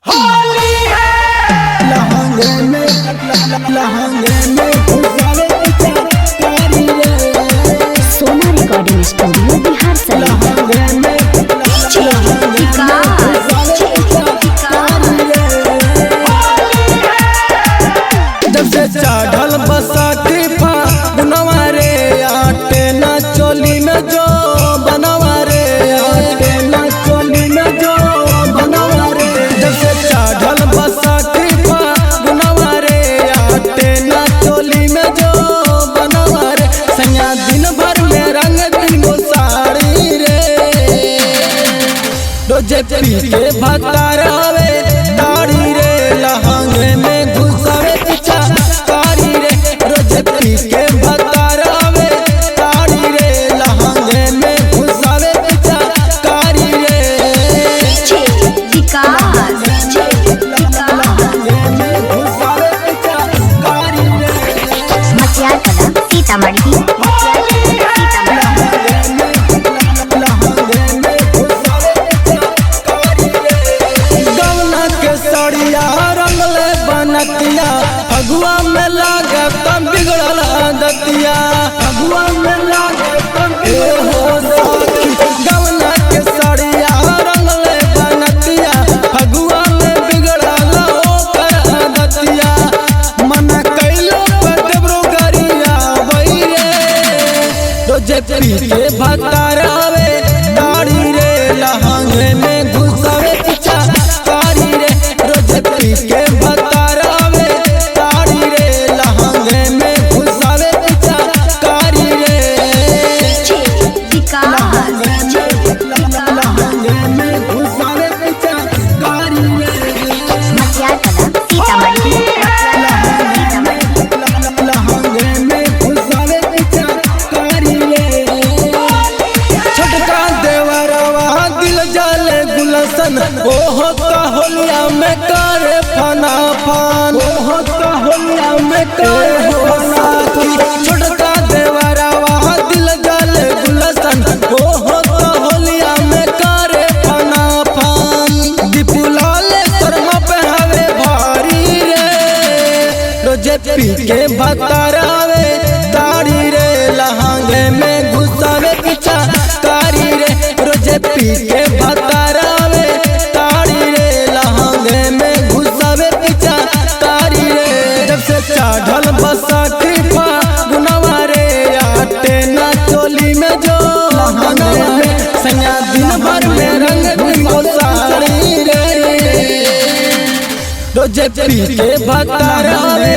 होली है लहंगे में सोना रिकॉर्डिंग स्टूडियो बिहार से जब से चढ़ल बसाती फागुनवा रे आटे ना चोली में जो बनवा रे आटे ना चोली में जो बनवा रे जब से चढ़ल बसाती फागुनवा रे आटे ना चोली में जो बनवा रे सैया दिन भर में रंग दिन गो साड़ी रे रोजे पी के भतार आवे ताड़ी रे लहंगे में घुसावे पीछा कारी रे रोजे पी के भतार आवे ताड़ी रे लहंगे में घुसावे पीछा कारी रे सीतामढ़ी अगुआ में लागे तब बिगड़ल दतिया अगुआ में लागे तब गवना के सड़िया रंगले बनतिया अगुआ में बिगड़ल ओकर दतिया मन कैलो पर देबरो गरिया वही रे रोजे पी के भतार आवे ताड़ी रे लहंगे में घुसावे पीछा कारी रे रोजे पी के भतार आवे ताड़ी रे लहंगे में घुसावे पीछा कारी रे लहंगे में घुसावे पीछा कारी रे लहंगे में घुसावे पीछा कारी रे छोटका देवरवा दिल जाले गुलशन ओहो का होलिया में करे फना फान ओहो का होलिया में करे छोटका देवरवा दिल जाले गुलशन ओहो का होलिया में करे फना फान दीपुलाले शर्मा पे हवे भारी रे रोजे पी के भतार आवे ताड़ी रे लहंगे में घुसावे पीछा कारी रे रोजे पी के भतार आवे ताड़ी रे लहंगे में घुसावे पीछा कारी रे जब से चढ़ल बसाती फागुनवा रे आटे ना चोली में जो बनवा रे सैया दिन भर में रंग दिन गो साड़ी रे रोजे पी के भतार आवे